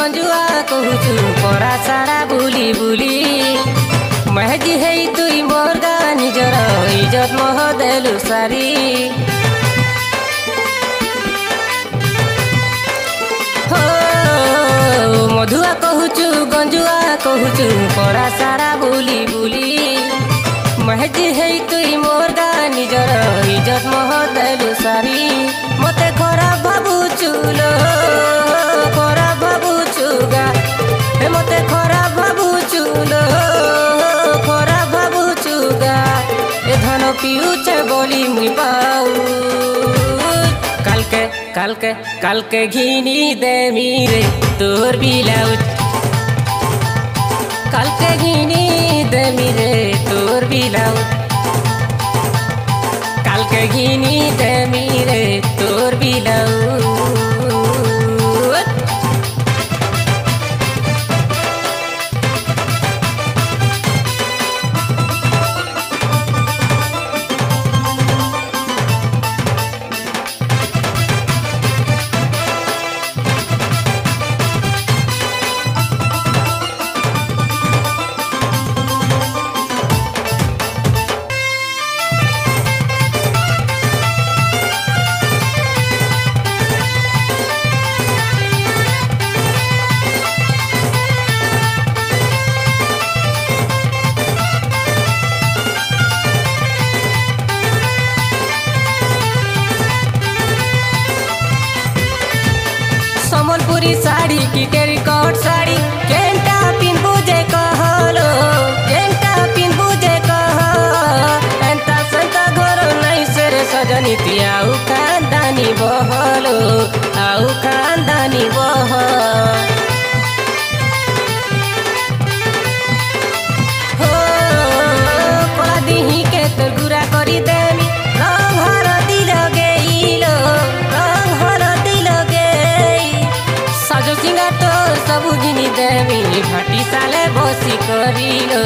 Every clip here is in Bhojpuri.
गंजुआ कहूचु परा सारा बुली बुली महजी है तुई मोरगा निजर इज्जत मोह देलु सारी हो मधुआ कहूचु गंजुआ कहूचु परा सारा बुली बुली महजी है तुई मोरगा निजर इज्जत मोह देलु सारी मते खराब भाबुचु लो खराब भाबुचुगा मते खराब भाबुचु लो खराब भाबुचुगा ए धन पिउचे बोली मुई पाऊ कालके घिनी देमी रे तोर बिलाउज कालके घिनी देमी रे तोर बिलाउज कालके घिनी देमी रे तोर बिलाउज सम्बलपुरी साड़ी की टेरिकॉट साड़ी केंटा पिन बुझे कहलो केंटा पिन बुझे कह एंता संता घर नहीं सेरे सजनी तियाऊ खानदानी बहलो आऊ खानदानी बह हो कोला दिही के तोर गुरा करी देमी रंग हर दिल गेइलो रंग हर दिल साजो सिंगा तो सबु जिनी देवी भाटी साले बसी करिलो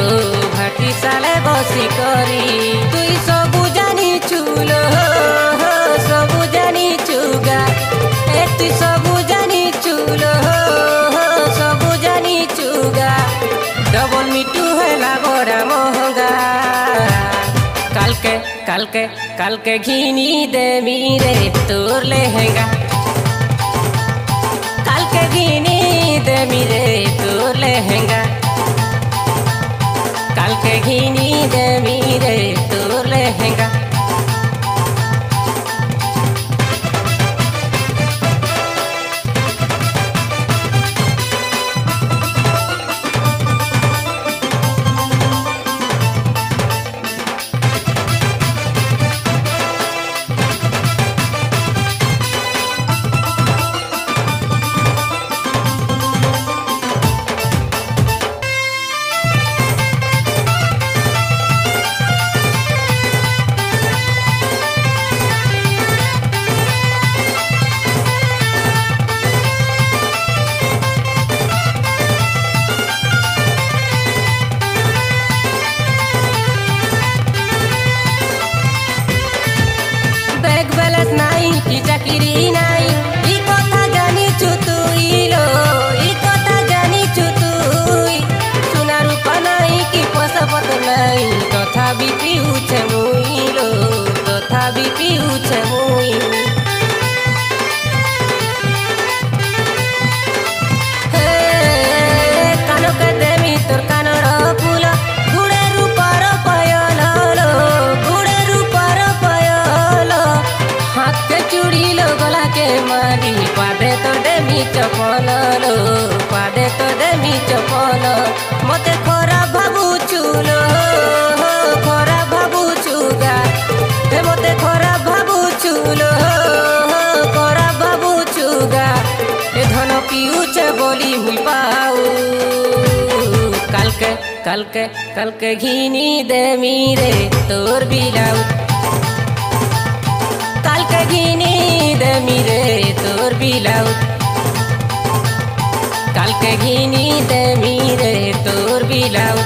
भाटी साले बसी करी तुई सबु जानी चुलो सबु जानी चुगा ए तुई सबु जानी चुलो सबु जानी चुगा डबल मिटू है बड़ा महंगा कालके घिनी देमी रे तोर लहंगा कालके घिनी देमी रे तोर लहंगा कालके घिनी देमी रे तोर लहंगा की चाकरी नाई ई कथा जानी चुतुइलो ई कथा जानी चुतुई सुना रूपा नाई की पसपत नाई तथा भी पिउछे मुइलो तथा भी पिउछे मुई हे कानो के देमी तोर कानर फूल गुड़े रूपार पयलो गुड़े रूपार पयलो हाथ के चूड़ी लो गला के मारी पादे तो देमी चपल लो पादे तो देमी चपल मते खराब भाबुचु लो खराब भाबुचुगा हे मते खराब भाबुचु लो खराब भाबुचुगा ए धन पिउचे बोली हुई पाऊ कालके घिनी देमी रे तोर बिलाऊ कालके घिनी देमी रे तोर बिलाऊ कालके घिनी देमी रे तोर बिलाऊ।